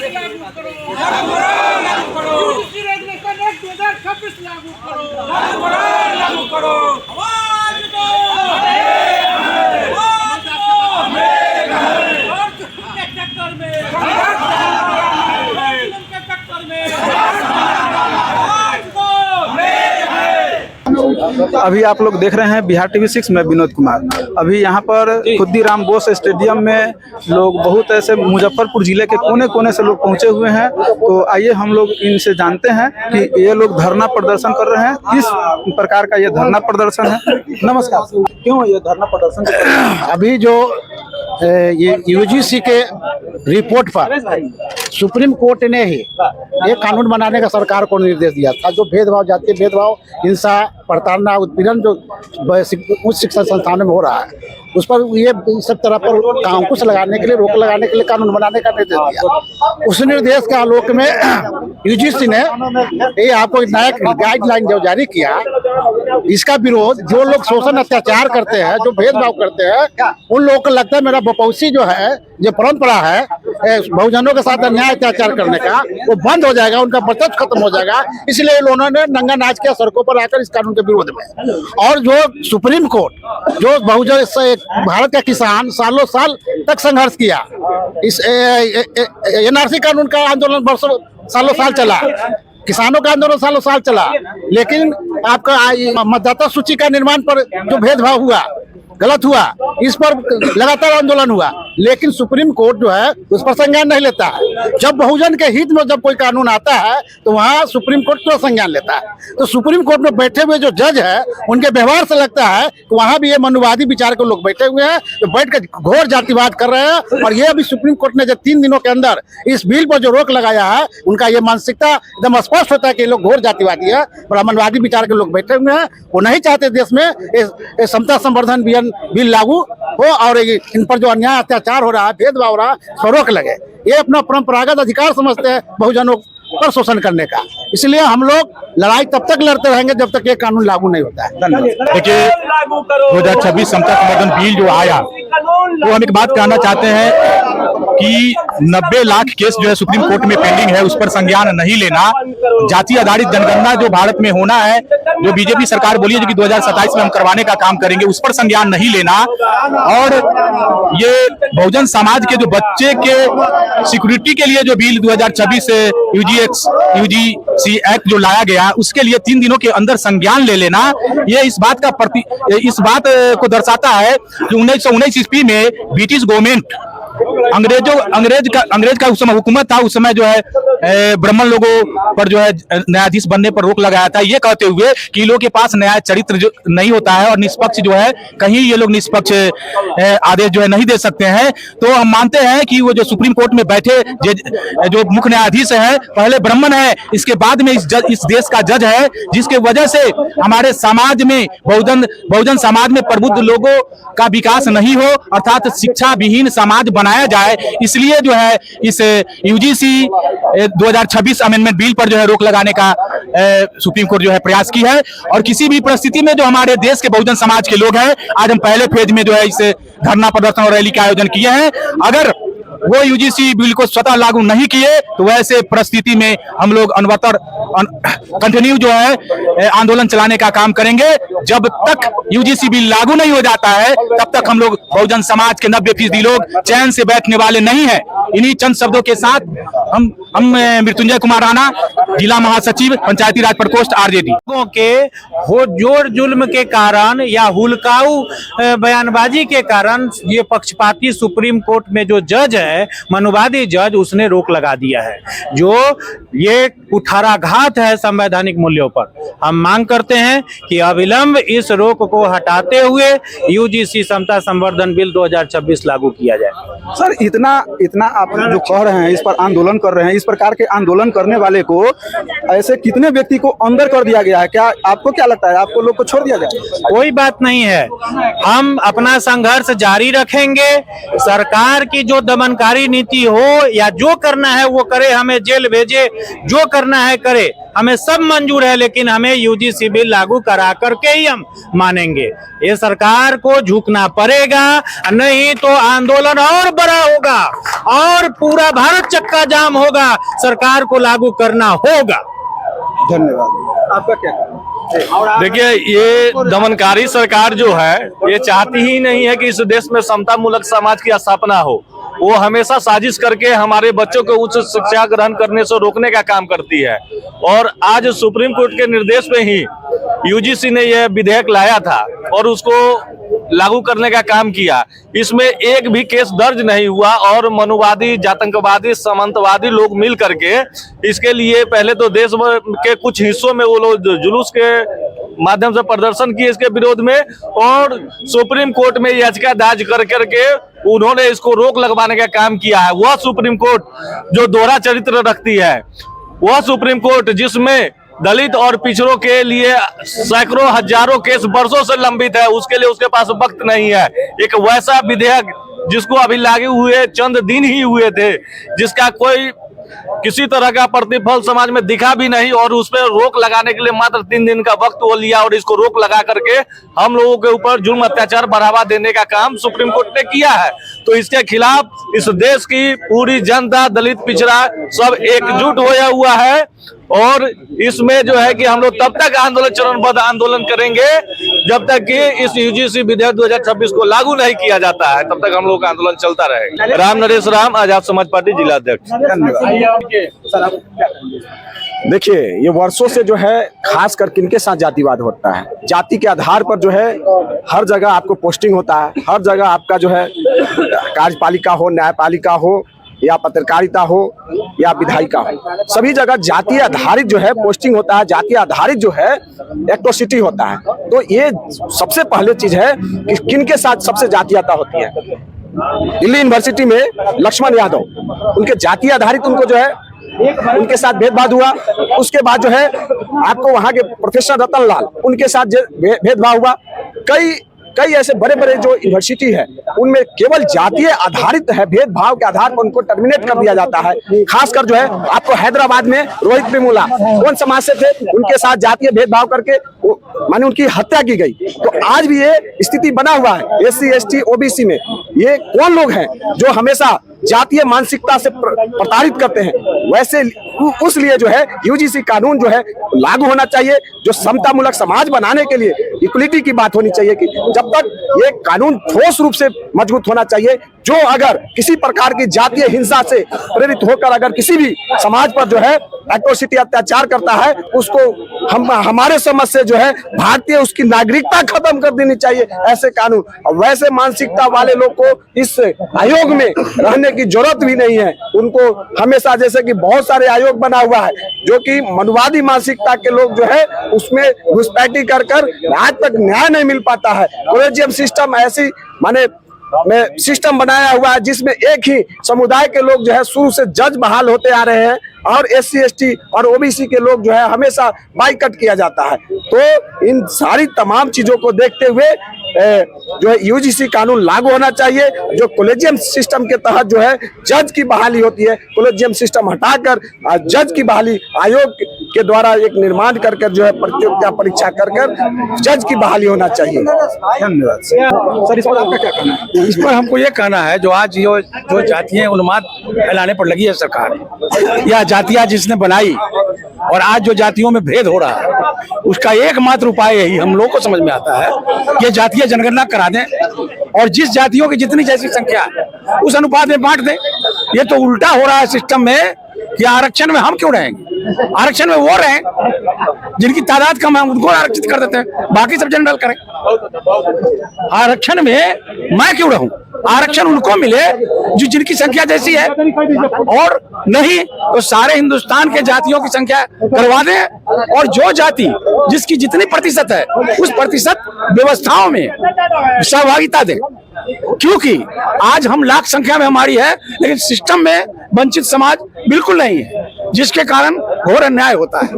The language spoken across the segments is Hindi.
लागू करो। यूजीसी रेगुलेशन एक्ट 2026 लागू करो। आवाज दो। अभी आप लोग देख रहे हैं बिहार टीवी 6 में विनोद कुमार। अभी यहाँ पर खुद्दीराम बोस स्टेडियम में लोग बहुत ऐसे मुजफ्फरपुर जिले के कोने कोने से लोग पहुँचे हुए हैं। तो आइए हम लोग इनसे जानते हैं कि ये लोग धरना प्रदर्शन कर रहे हैं, किस प्रकार का ये धरना प्रदर्शन है। नमस्कार, क्यों ये धरना प्रदर्शन कर रहे हैं? अभी जो ये यूजीसी के रिपोर्ट पर सुप्रीम कोर्ट ने ही एक कानून बनाने का सरकार को निर्देश दिया था। जो भेदभाव, जातीय भेदभाव, हिंसा, प्रताड़ना, उत्पीड़न जो उच्च शिक्षा संस्थानों में हो रहा है, उस पर ये सब तरह पर अंकुश लगाने के लिए, रोक लगाने के लिए कानून बनाने का निर्देश दिया। उस निर्देश के आलोक में यूजीसी ने ये आपको नया गाइडलाइन जो जारी किया, इसका विरोध जो लोग शोषण अत्याचार करते हैं, जो भेदभाव करते हैं, उन लोगों को लगता है मेरा बपौसी जो है, जो परंपरा है बहुजनों के साथ अन्याय अत्याचार करने का, वो बंद हो जाएगा, उनका वर्चस्व खत्म हो जाएगा। इसलिए उन्होंने नंगा नाच किया सड़कों पर आकर इस कानून के विरोध में। और जो सुप्रीम कोर्ट, जो बहुजन भारत का किसान सालों साल तक संघर्ष किया, इस एनआरसी कानून का आंदोलन वर्षों सालों साल चला, किसानों का आंदोलन सालों साल चला, लेकिन आपका मतदाता सूची का निर्माण पर जो भेदभाव हुआ, गलत हुआ, इस पर लगातार आंदोलन हुआ, लेकिन सुप्रीम कोर्ट जो है उस पर संज्ञान नहीं लेता है। जब बहुजन के हित में जब कोई कानून आता है तो वहाँ सुप्रीम कोर्ट क्यों संज्ञान लेता है? तो सुप्रीम कोर्ट में बैठे हुए जो जज है, उनके व्यवहार से लगता है कि वहाँ भी ये मनुवादी विचार के लोग बैठे हुए हैं, तो बैठ कर घोर जातिवाद कर रहे हैं। और ये अभी सुप्रीम कोर्ट ने जब 3 दिनों के अंदर इस बिल पर जो रोक लगाया है, उनका ये मानसिकता एकदम स्पष्ट होता है कि लोग घोर जातिवादी है, ब्राह्मणवादी विचार के लोग बैठे हुए हैं। वो नहीं चाहते देश में समता संवर्धन बिल लागू हो और इन पर जो अन्याय अत्याचार हो रहा है, भेदभाव हो रहा है, तो रोक लगे। ये अपना परंपरागत अधिकार समझते हैं बहुजनों पर शोषण करने का। इसलिए हम लोग लड़ाई तब तक लड़ते रहेंगे जब तक ये कानून लागू नहीं होता है। धन्यवाद। देखिए 2026 समता संवर्धन बिल जो आया, तो हम एक बात कहना चाहते हैं कि 90 लाख केस जो है सुप्रीम कोर्ट में पेंडिंग है, उस पर संज्ञान नहीं लेना। जाति आधारित जनगणना जो भारत में होना है, जो बीजेपी सरकार बोली है जो कि 2027 में हम करवाने का काम करेंगे, उस पर संज्ञान नहीं लेना। और ये बहुजन समाज के जो बच्चे के सिक्योरिटी के लिए जो बिल 2026 से यूजीसी एक्ट जो लाया गया, उसके लिए 3 दिनों के अंदर संज्ञान ले लेना, ये इस बात को दर्शाता है कि 1919 ईस्वी में ब्रिटिश गवर्नमेंट, अंग्रेज का उस समय हुकूमत था, उस समय जो है ब्राह्मण लोगों पर जो है न्यायाधीश बनने पर रोक लगाया था, ये कहते हुए कि लोगों के पास न्याय चरित्र जो नहीं होता है और निष्पक्ष जो है, कहीं ये लोग निष्पक्ष आदेश जो है नहीं दे सकते हैं। तो हम मानते हैं कि वो जो सुप्रीम कोर्ट में बैठे जो मुख्य न्यायाधीश है, पहले ब्राह्मण है, इसके बाद में इस देश का जज है, जिसके वजह से हमारे समाज में बहुजन समाज में प्रबुद्ध लोगों का विकास नहीं हो, अर्थात शिक्षा विहीन समाज बनाया जाए। इसलिए जो है इस यूजीसी 2026 अमेंडमेंट बिल पर जो है रोक लगाने का सुप्रीम कोर्ट जो है प्रयास की है। और किसी भी परिस्थिति में जो हमारे देश के बहुजन समाज के लोग हैं, आज हम पहले फेज में जो है इस धरना प्रदर्शन और रैली का आयोजन किए हैं। अगर वो यूजीसी बिल को स्वतः लागू नहीं किए तो वैसे परिस्थिति में हम लोग अनवरत कंटिन्यू जो है आंदोलन चलाने का काम करेंगे। जब तक यूजीसी बिल लागू नहीं हो जाता है, तब तक हम लोग बहुजन समाज के 90% लोग चैन से बैठने वाले नहीं हैं। इन्हीं चंद शब्दों के साथ हम मृत्युंजय कुमार राणा, जिला महासचिव, पंचायती राज प्रकोष्ठ, आरजेडी। लोगों के हो जोर जुल्म के कारण या हुलकाऊ बयानबाजी के कारण ये पक्षपाती सुप्रीम कोर्ट में जो जज है, मनुवादी जज, उसने रोक लगा दिया है, जो ये कुठाराघात है संवैधानिक मूल्यों पर। हम मांग करते हैं कि अविलंब इस रोक को हटाते हुए यूजीसी समता संवर्धन बिल 2026 लागू किया जाए। सर, इतना आप जो कह रहे हैं, इस पर आंदोलन कर रहे हैं, इस प्रकार के आंदोलन करने वाले को ऐसे कितने व्यक्ति को अंदर कर दिया गया है? क्या आपको क्या लगता है, आपको लोग को छोड़ दिया गया? कोई बात नहीं है, हम अपना संघर्ष जारी रखेंगे। सरकार की जो दमनकारी नीति हो या जो करना है वो करे, हमें जेल भेजे, जो करना है करे, हमें सब मंजूर है, लेकिन हमें यूजीसी बिल लागू करा करके ही हम मानेंगे। ये सरकार को झुकना पड़ेगा, नहीं तो आंदोलन और बड़ा होगा और पूरा भारत चक्का जाम होगा। सरकार को लागू करना होगा। धन्यवाद। आपका क्या कहना है? देखिए, ये दमनकारी सरकार जो है ये चाहती ही नहीं है कि इस देश में समता मूलक समाज की स्थापना हो। वो हमेशा साजिश करके हमारे बच्चों को उच्च शिक्षा ग्रहण करने से रोकने का काम करती है। और आज सुप्रीम कोर्ट के निर्देश पे ही यूजीसी ने यह विधेयक लाया था और उसको लागू करने का काम किया। इसमें एक भी केस दर्ज नहीं हुआ और मनुवादी, जातंकवादी, सामंतवादी लोग मिल करके इसके लिए पहले तो देश के कुछ हिस्सों में वो लोग जुलूस के माध्यम से प्रदर्शन किए इसके विरोध में, और सुप्रीम कोर्ट में याचिका दायर कर करके उन्होंने इसको रोक लगवाने का काम किया है। वह सुप्रीम कोर्ट जो दोहरा चरित्र रखती है, वह सुप्रीम कोर्ट जिसमें दलित और पिछड़ों के लिए सैकड़ों हजारों केस वर्षों से लंबित है, उसके लिए उसके पास वक्त नहीं है। एक वैसा विधेयक जिसको अभी लागू हुए चंद दिन ही हुए थे, जिसका कोई किसी तरह का प्रतिफल समाज में दिखा भी नहीं, और उस पर रोक लगाने के लिए मात्र 3 दिन का वक्त वो लिया और इसको रोक लगा करके हम लोगों के ऊपर जुल्म अत्याचार बढ़ावा देने का काम सुप्रीम कोर्ट ने किया है। तो इसके खिलाफ इस देश की पूरी जनता, दलित, पिछड़ा सब एकजुट होया हुआ है। और इसमें जो है कि हम लोग तब तक आंदोलन, चरणबद्ध आंदोलन करेंगे जब तक कि इस यूजीसी विधेयक 2026 को लागू नहीं किया जाता है, तब तक हम लोग का आंदोलन चलता रहेगा। राम नरेश राम, आजाद समाज पार्टी जिला अध्यक्ष। देखिए, ये वर्षों से जो है खास कर किनके साथ जातिवाद होता है। जाति के आधार पर जो है हर जगह आपको पोस्टिंग होता है, हर जगह आपका जो है कार्यपालिका हो, न्यायपालिका हो या पत्रकारिता हो या विधायिका हो, सभी जगह जातीय आधारित जो है पोस्टिंग होता है, जातीय आधारित जो है एट्रोसिटी होता है। तो ये सबसे पहले चीज है कि किनके साथ सबसे जातीयता होती है। दिल्ली यूनिवर्सिटी में लक्ष्मण यादव, उनके जातीय आधारित उनको जो है उनके साथ भेदभाव हुआ। उसके बाद जो है आपको वहां के प्रोफेसर रतन लाल, उनके साथ भेदभाव हुआ। कई ऐसे बड़े बड़े जो यूनिवर्सिटी है उनमें केवल जातीय आधारित है, भेदभाव के आधार पर उनको टर्मिनेट कर दिया जाता है। खासकर जो है आपको हैदराबाद में रोहित वेमुला कौन समाज से थे, उनके साथ जातीय भेदभाव करके माने उनकी हत्या की गई। तो आज भी ये स्थिति बना हुआ है SC ST OBC में। ये कौन लोग हैं जो हमेशा जातीय मानसिकता से प्रताड़ित करते हैं। वैसे उसलिए जो है यूजीसी कानून जो है लागू होना चाहिए, जो समतामूलक समाज बनाने के लिए इक्वलिटी की बात होनी चाहिए कि जब तक ये कानून ठोस रूप से मजबूत होना चाहिए। जो अगर किसी प्रकार की जातीय हिंसा से प्रेरित होकर अगर किसी भी समाज पर जो है एट्रोसिटी, अत्याचार करता है, उसको हमारे समझ से जो है भारतीय उसकी नागरिकता खत्म कर देनी चाहिए ऐसे कानून। और वैसे मानसिकता वाले लोग को इस आयोग में रहने की जरूरत भी नहीं है। उनको हमेशा, जैसे कि बहुत सारे आयोग बना हुआ है जो कि मनुवादी मानसिकता के लोग जो है उसमें घुसपैठी कर आज तक न्याय नहीं मिल पाता है। कॉलेजियम सिस्टम ऐसी माने में सिस्टम बनाया हुआ है जिसमें एक ही समुदाय के लोग जो है शुरू से जज बहाल होते आ रहे हैं और SC ST और OBC के लोग जो है हमेशा बाइकट किया जाता है। तो इन सारी तमाम चीजों को देखते हुए जो है यूजीसी कानून लागू होना चाहिए। जो कॉलेजियम सिस्टम के तहत जो है जज की बहाली होती है, कॉलेजियम सिस्टम हटाकर जज की बहाली आयोग के द्वारा एक निर्माण कर जो है प्रतियोगिता परीक्षा कर जज की बहाली होना चाहिए। धन्यवाद सर। इस पर आपका क्या कहना है? इस पर हमको ये कहना है जो आज जो जातीय उन्माद फैलाने पर लगी है सरकार, या जातियां जिसने बनाई और आज जो जातियों में भेद हो रहा है, उसका एकमात्र उपाय यही हम लोग को समझ में आता है कि जातीय जनगणना करा दें और जिस जातियों की जितनी जैसी संख्या है उस अनुपात में बांट दें। ये तो उल्टा हो रहा है सिस्टम में कि आरक्षण में हम क्यों रहेंगे, आरक्षण में वो रहें जिनकी तादाद कम है, उनको आरक्षित कर देते हैं, बाकी सब जनरल करें। आरक्षण में मैं क्यों रहूं, आरक्षण उनको मिले जो जिनकी संख्या जैसी है, और नहीं तो सारे हिंदुस्तान के जातियों की संख्या करवा दें और जो जाति जिसकी जितनी प्रतिशत है उस प्रतिशत व्यवस्थाओं में सहभागिता दें। क्योंकि आज हम लाख संख्या में हमारी है लेकिन सिस्टम में वंचित समाज बिल्कुल नहीं है, जिसके कारण घोर अन्याय होता है।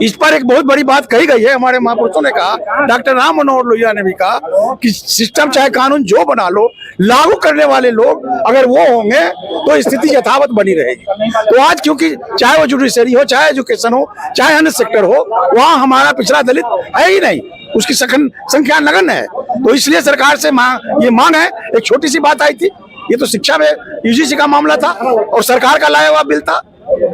इस पर एक बहुत बड़ी बात कही गई है, हमारे महापुरुषों ने कहा, डॉक्टर राम मनोहर लोहिया ने भी कहा कि सिस्टम चाहे कानून जो बना लो, लागू करने वाले लोग अगर वो होंगे तो स्थिति यथावत बनी रहेगी। तो आज क्योंकि चाहे वो जुडिशरी हो, चाहे एजुकेशन हो, चाहे अन्य सेक्टर हो, वहाँ हमारा पिछड़ा दलित है ही नहीं, उसकी संख्या नगण्य है। तो इसलिए सरकार से ये मांग है। एक छोटी सी बात आई थी, ये तो शिक्षा में यूजीसी का मामला था और सरकार का लाया हुआ बिल था,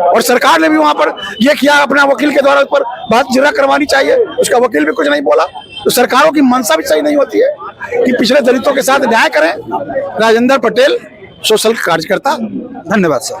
और सरकार ने भी वहां पर ये किया, अपना वकील के द्वारा उस पर बात जिरा करवानी चाहिए, उसका वकील भी कुछ नहीं बोला। तो सरकारों की मंशा भी सही नहीं होती है कि पिछड़े दलितों के साथ न्याय करें। राजेंद्र पटेल, सोशल कार्यकर्ता। धन्यवाद सर।